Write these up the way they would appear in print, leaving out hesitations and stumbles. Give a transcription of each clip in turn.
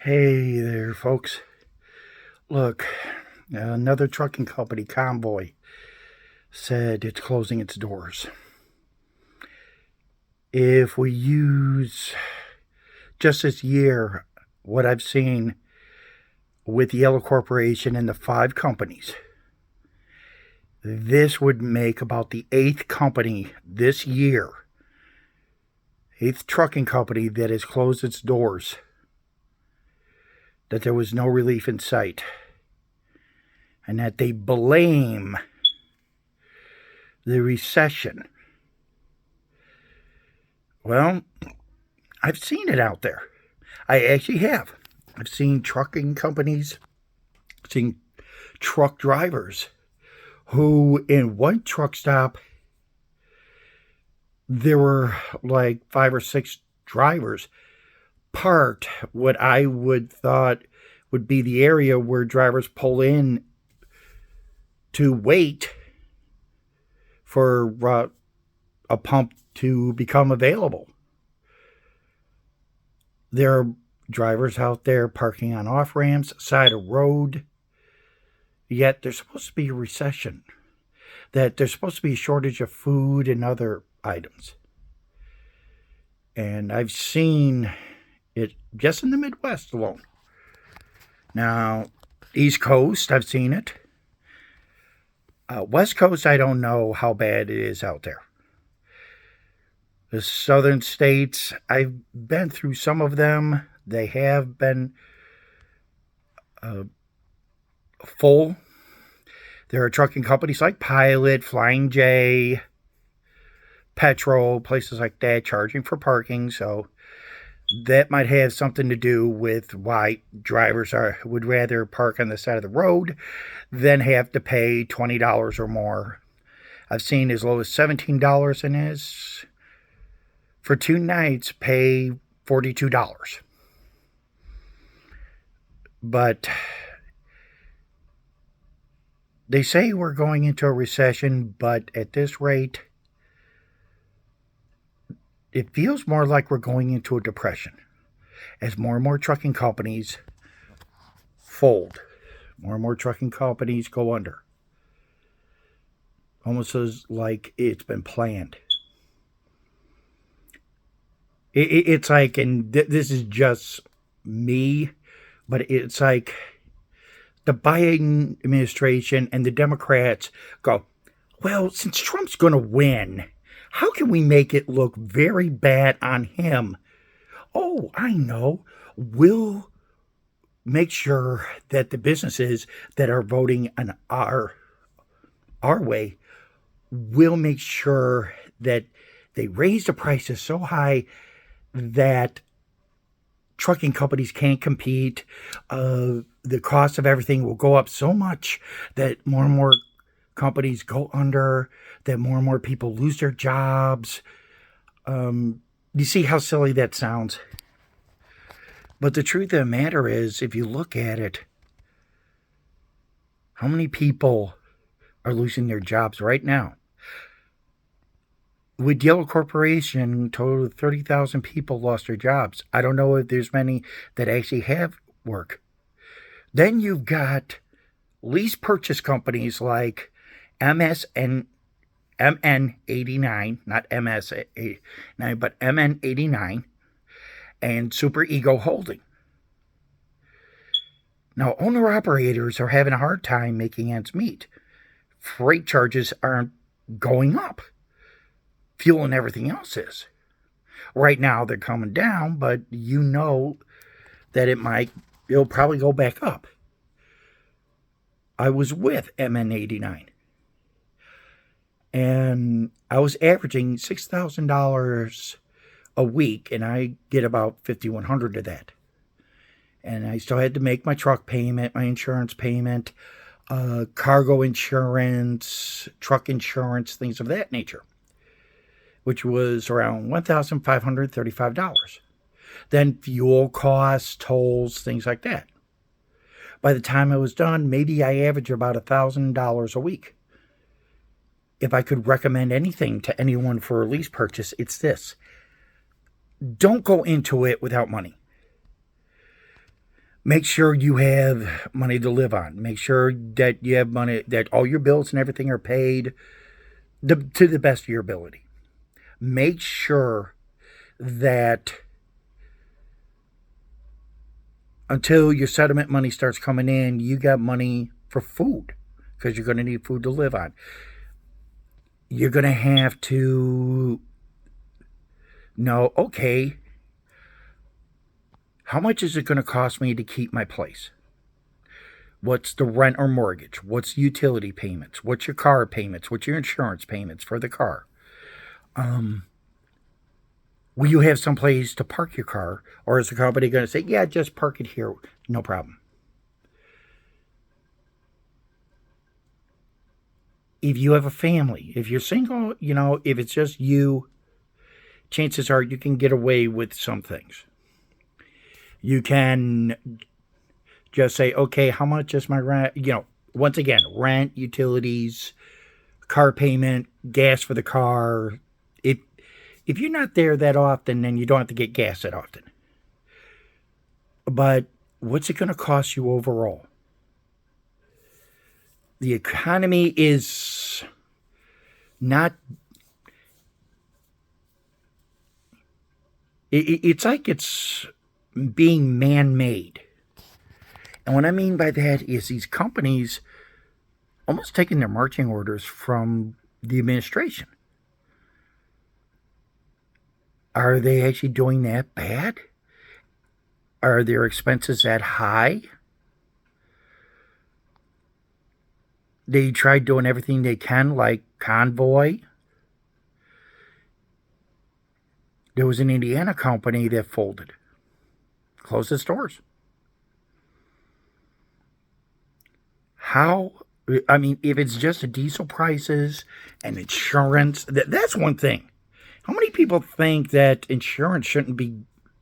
Hey there, folks. Look, another trucking company, Convoy, said it's closing its doors. If we use just this year what I've seen with Yellow Corporation and the five companies, this would make about the eighth company this year, eighth trucking company that has closed its doors, that there was no relief in sight, and that they blame the recession. Well, I've seen it out there. I actually have. I've seen trucking companies, seen truck drivers who, in one truck stop, there were like 5 or 6 drivers parked what I would thought would be the area where drivers pull in to wait for a pump to become available. There are drivers out there parking on off ramps, side of road. Yet there's supposed to be a recession, that there's supposed to be a shortage of food and other items. And I've seen it just in the Midwest alone. Now, East Coast, I've seen it. West Coast, I don't know how bad it is out there. The southern states, I've been through some of them. They have been full. There are trucking companies like Pilot, Flying J, Petro, places like that, charging for parking. So that might have something to do with why drivers would rather park on the side of the road than have to pay $20 or more. I've seen as low as $17 in his. For 2 nights, pay $42. But they say we're going into a recession, but at this rate, it feels more like we're going into a depression as more and more trucking companies fold, more and more trucking companies go under. Almost as like it's been planned. It's like, and this is just me, but it's like the Biden administration and the Democrats go, well, since Trump's going to win, how can we make it look very bad on him? Oh, I know. We'll make sure that the businesses that are voting on our way will make sure that they raise the prices so high that trucking companies can't compete. The cost of everything will go up so much that more and more companies go under, that more and more people lose their jobs. You see how silly that sounds? But the truth of the matter is, if you look at it, how many people are losing their jobs right now? With Yellow Corporation, total of 30,000 people lost their jobs. I don't know if there's many that actually have work. Then you've got lease purchase companies like MN89, not MS89, but MN89 and Super Ego Holding. Now, owner-operators are having a hard time making ends meet. Freight charges aren't going up. Fuel and everything else is. Right now they're coming down, but you know that it'll probably go back up. I was with MN89 and I was averaging $6,000 a week, and I get about $5,100 of that. And I still had to make my truck payment, my insurance payment, cargo insurance, truck insurance, things of that nature, which was around $1,535. Then fuel costs, tolls, things like that. By the time I was done, maybe I averaged about $1,000 a week. If I could recommend anything to anyone for a lease purchase, it's this. Don't go into it without money. Make sure you have money to live on. Make sure that you have money, that all your bills and everything are paid to the best of your ability. Make sure that until your settlement money starts coming in, you got money for food because you're going to need food to live on. You're going to have to know, okay, how much is it going to cost me to keep my place? What's the rent or mortgage? What's utility payments? What's your car payments? What's your insurance payments for the car? Will you have some place to park your car? Or is the company going to say, yeah, just park it here? No problem. If you have a family, if you're single, if it's just you, chances are you can get away with some things. You can just say, okay, how much is my rent? Once again, rent, utilities, car payment, gas for the car. If you're not there that often, then you don't have to get gas that often. But what's it going to cost you overall? The economy is not. It's like it's being man-made. And what I mean by that is these companies almost taking their marching orders from the administration. Are they actually doing that bad? Are their expenses that high? They tried doing everything they can, like Convoy. There was an Indiana company that folded, closed its doors. How? I mean, if it's just the diesel prices and insurance, that's one thing. How many people think that insurance shouldn't be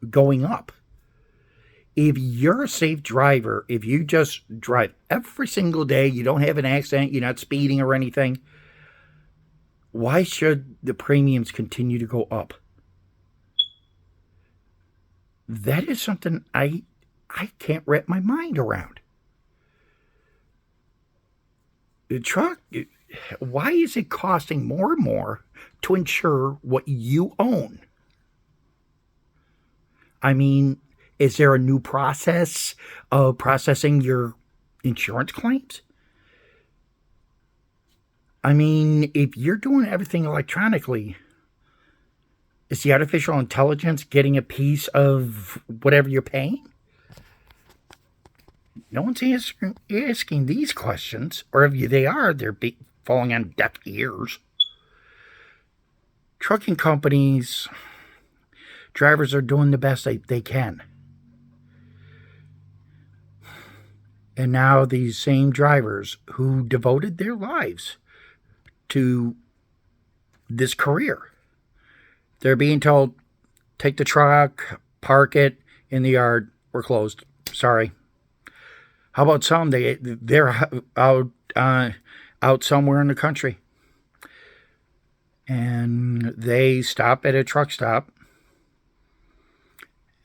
going up? If you're a safe driver, if you just drive every single day, you don't have an accident, you're not speeding or anything, why should the premiums continue to go up? That is something I can't wrap my mind around. The truck, why is it costing more and more to insure what you own? I mean, is there a new process of processing your insurance claims? I mean, if you're doing everything electronically, is the artificial intelligence getting a piece of whatever you're paying? No one's asking these questions, or if they are, they're falling on deaf ears. Trucking companies, drivers are doing the best they can. And now these same drivers who devoted their lives to this career, they're being told, take the truck, park it in the yard, we're closed. Sorry. How about some? They're out somewhere in the country, and they stop at a truck stop,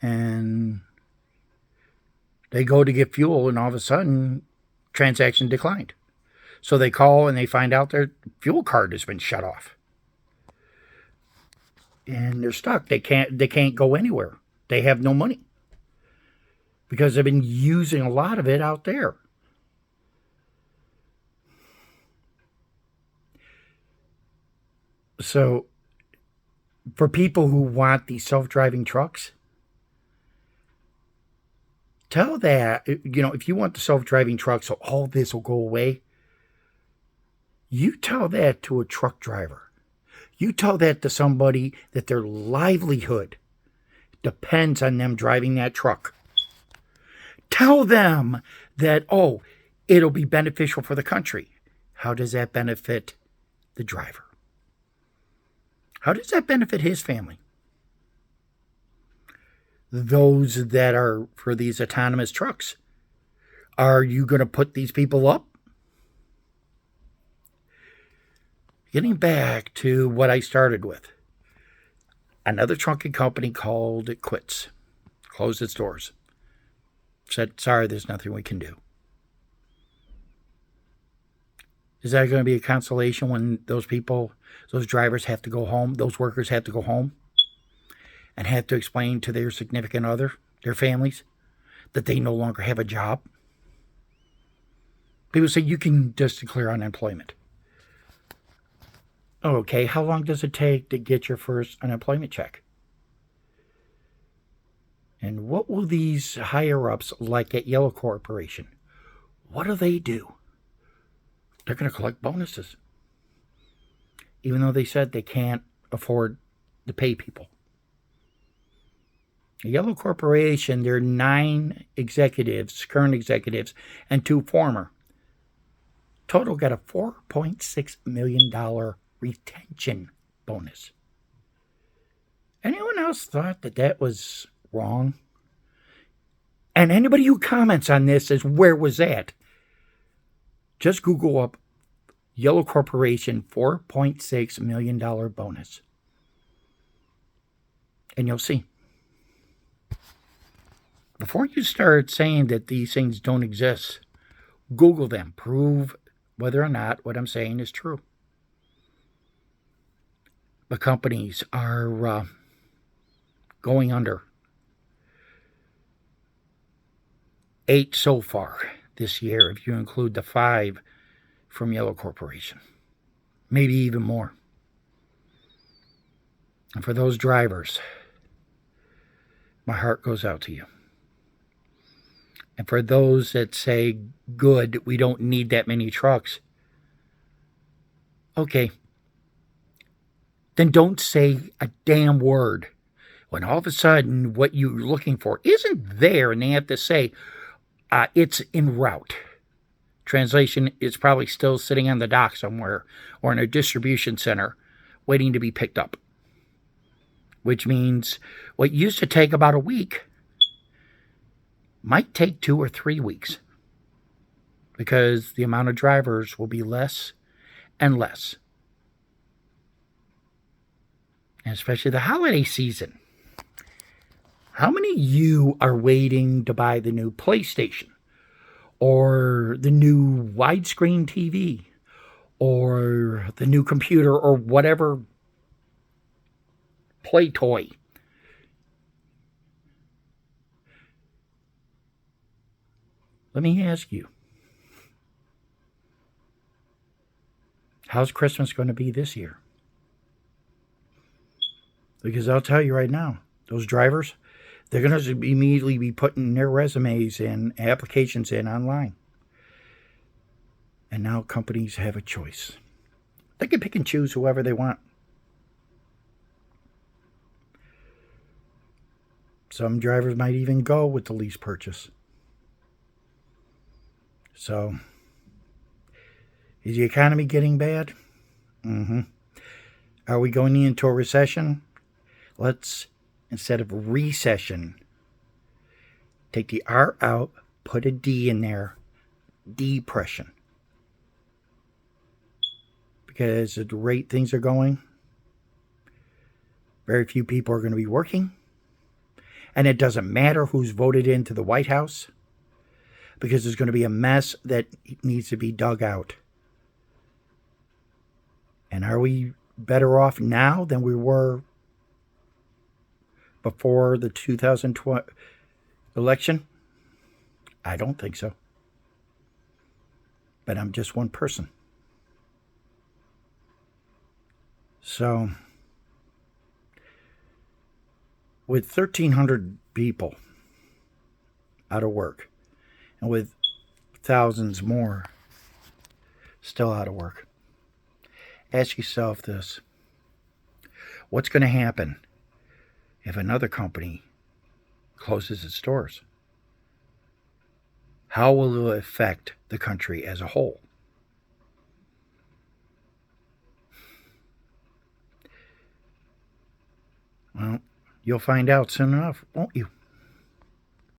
and they go to get fuel, and all of a sudden, transaction declined. So they call and they find out their fuel card has been shut off, and they're stuck. They can't go anywhere. They have no money, because they've been using a lot of it out there. So, for people who want these self-driving trucks, tell that, if you want the self-driving truck so all this will go away, you tell that to a truck driver. You tell that to somebody that their livelihood depends on them driving that truck. Tell them that, it'll be beneficial for the country. How does that benefit the driver? How does that benefit his family? Those that are for these autonomous trucks, are you going to put these people up? Getting back to what I started with. Another trucking company called it quits. Closed its doors. said, sorry, there's nothing we can do. Is that going to be a consolation when those people, those drivers have to go home, those workers have to go home and have to explain to their significant other, their families, that they no longer have a job? People say you can just declare unemployment. Okay, how long does it take to get your first unemployment check? And what will these higher-ups, like at Yellow Corporation, what do they do? They're going to collect bonuses, even though they said they can't afford to pay people. Yellow Corporation, there are 9 executives, current executives, and 2 former. Total got a $4.6 million retention bonus. Anyone else thought that was wrong? And anybody who comments on this says, where was that? Just Google up Yellow Corporation $4.6 million bonus. And you'll see. Before you start saying that these things don't exist, Google them. Prove whether or not what I'm saying is true. The companies are going under. 8 so far this year, if you include the 5 from Yellow Corporation. Maybe even more. And for those drivers, my heart goes out to you. And for those that say, good, we don't need that many trucks. Okay. Then don't say a damn word. When all of a sudden what you're looking for isn't there and they have to say, it's en route. Translation, it's probably still sitting on the dock somewhere or in a distribution center waiting to be picked up. Which means what used to take about a week might take 2 or 3 weeks because the amount of drivers will be less and less. And especially the holiday season. How many of you are waiting to buy the new PlayStation or the new widescreen TV or the new computer or whatever play toy? Let me ask you, how's Christmas going to be this year? Because I'll tell you right now, those drivers, they're going to immediately be putting their resumes and applications in online. And now companies have a choice. They can pick and choose whoever they want. Some drivers might even go with the lease purchase. So, is the economy getting bad? Are we going into a recession? Let's, instead of recession, take the R out, put a D in there, depression. Because at the rate things are going, very few people are going to be working. And it doesn't matter who's voted into the White House, because there's going to be a mess that needs to be dug out. And are we better off now than we were before the 2020 election? I don't think so. But I'm just one person. So, with 1,300 people out of work, and with thousands more still out of work, ask yourself this. What's going to happen if another company closes its doors? How will it affect the country as a whole? Well, you'll find out soon enough, won't you?